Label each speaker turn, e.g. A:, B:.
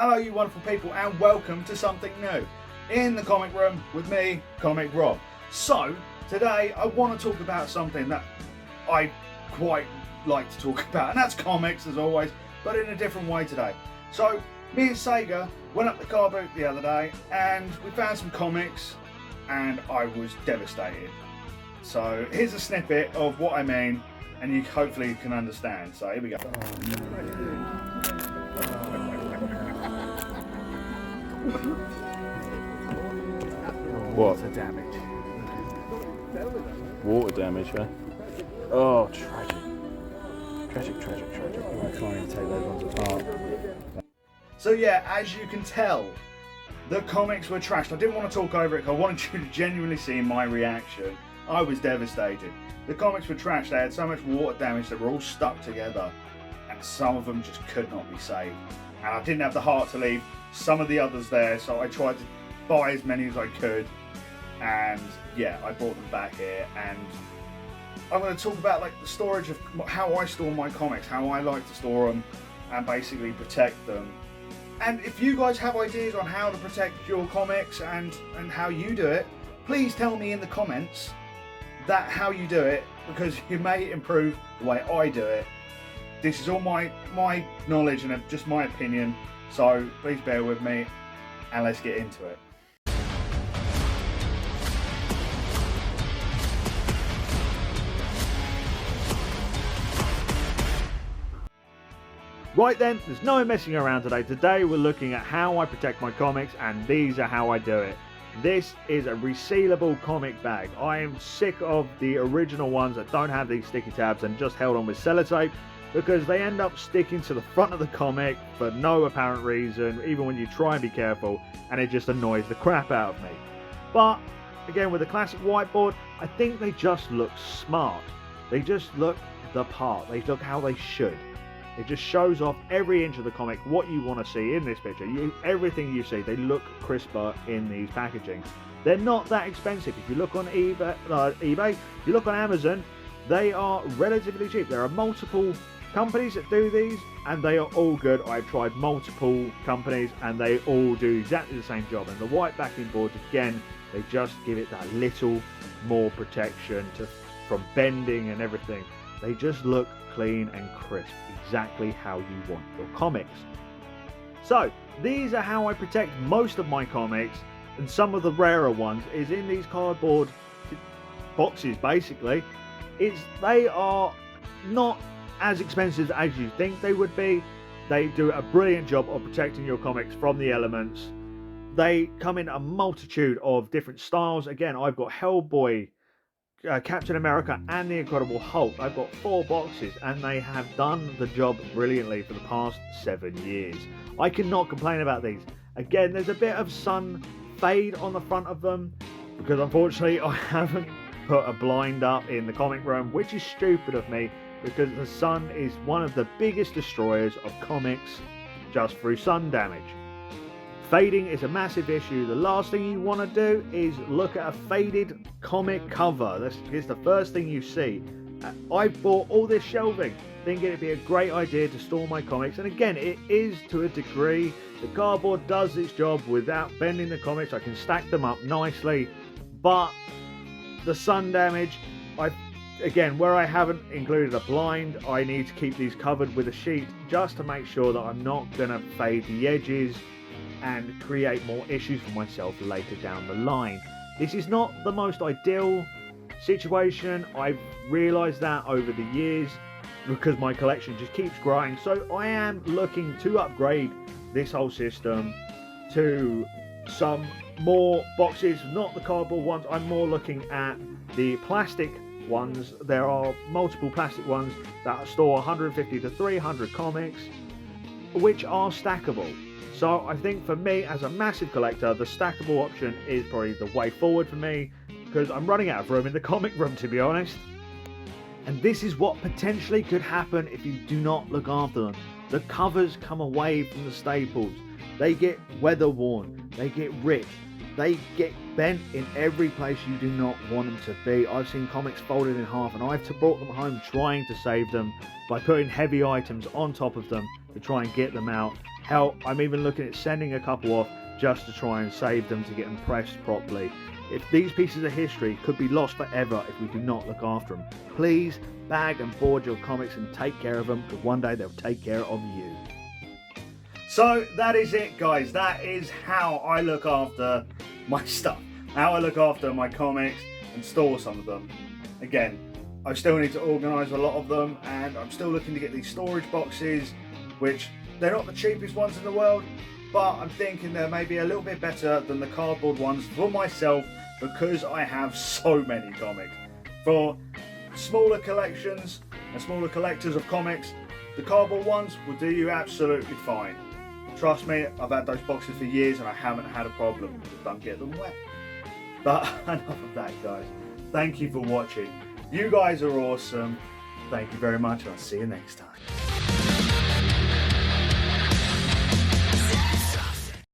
A: Hello you wonderful people and welcome to something new in the comic room with me, Comic Rob. So today I want to talk about something that I quite like to talk about, and that's comics as always, but in a different way today. So me and Sega went up the car boot the other day and we found some comics and I was devastated. So here's a snippet of what I mean and you hopefully can understand. So here we go.
B: What?
A: Water damage.
B: Water damage, huh? Oh, tragic. Tragic.
A: I can't even take those ones apart. So yeah, as you can tell, the comics were trashed. I didn't want to talk over it because I wanted you to genuinely see my reaction. I was devastated. The comics were trashed. They had so much water damage. They were all stuck together and some of them just could not be saved. And I didn't have the heart to leave some of the others there, so I tried to buy as many as I could. And yeah, I brought them back here, and I'm going to talk about like the storage of how I store my comics, how I like to store them and basically protect them. And if you guys have ideas on how to protect your comics and how you do it, please tell me in the comments that how you do it, because you may improve the way I do it. This is all my knowledge and just my opinion, so please bear with me and let's get into it.
C: Right then, there's no messing around today. Today we're looking at how I protect my comics, and these are how I do it. This is a resealable comic bag. I am sick of the original ones that don't have these sticky tabs and just held on with sellotape, because they end up sticking to the front of the comic for no apparent reason, even when you try and be careful, and it just annoys the crap out of me. But again, with the classic whiteboard, I think they just look smart. They just look the part. They look how they should. It just shows off every inch of the comic, what you want to see in this picture. Everything you see, they look crisper in these packaging. They're not that expensive. If you look on eBay, if you look on Amazon, they are relatively cheap. There are multiple companies that do these, and they are all good. I've tried multiple companies, and they all do exactly the same job. And the white backing boards, again, they just give it that little more protection from bending and everything. They just look clean and crisp, exactly how you want your comics. So these are how I protect most of my comics, and some of the rarer ones is in these cardboard boxes. Basically, they are not as expensive as you think they would be. They do a brilliant job of protecting your comics from the elements. They come in a multitude of different styles. Again, I've got Hellboy, Captain America and the Incredible Hulk. I've got 4 boxes and they have done the job brilliantly for the past 7 years. I cannot complain about these. Again, there's a bit of sun fade on the front of them because unfortunately I haven't put a blind up in the comic room, which is stupid of me because the sun is one of the biggest destroyers of comics just through sun damage. Fading is a massive issue. The last thing you want to do is look at a faded comic cover. This is the first thing you see. I bought all this shelving thinking it'd be a great idea to store my comics, and again, it is to a degree. The cardboard does its job without bending the comics. I can stack them up nicely, but the sun damage, again, where I haven't included a blind, I need to keep these covered with a sheet just to make sure that I'm not going to fade the edges and create more issues for myself later down the line. This is not the most ideal situation. I've realised that over the years because my collection just keeps growing. So I am looking to upgrade this whole system to some more boxes, not the cardboard ones. I'm more looking at the plastic ones. There are multiple plastic ones that store 150 to 300 comics, which are stackable. So I think for me as a massive collector, the stackable option is probably the way forward for me because I'm running out of room in the comic room, to be honest. And this is what potentially could happen if you do not look after them. The covers come away from the staples. They get weather worn, they get ripped, they get bent in every place you do not want them to be. I've seen comics folded in half and I've brought them home trying to save them by putting heavy items on top of them to try and get them out. Hell, I'm even looking at sending a couple off just to try and save them to get them pressed properly. If these pieces of history could be lost forever if we do not look after them, please bag and board your comics and take care of them, because one day they'll take care of you.
A: So that is it, guys. That is how I look after my stuff, how I look after my comics and store some of them. Again, I still need to organise a lot of them, and I'm still looking to get these storage boxes, which they're not the cheapest ones in the world, but I'm thinking they're maybe a little bit better than the cardboard ones for myself, because I have so many comics. For smaller collections and smaller collectors of comics, the cardboard ones will do you absolutely fine. Trust me, I've had those boxes for years and I haven't had a problem. Just don't get them wet. But enough of that, guys. Thank you for watching. You guys are awesome. Thank you very much. I'll see you next time.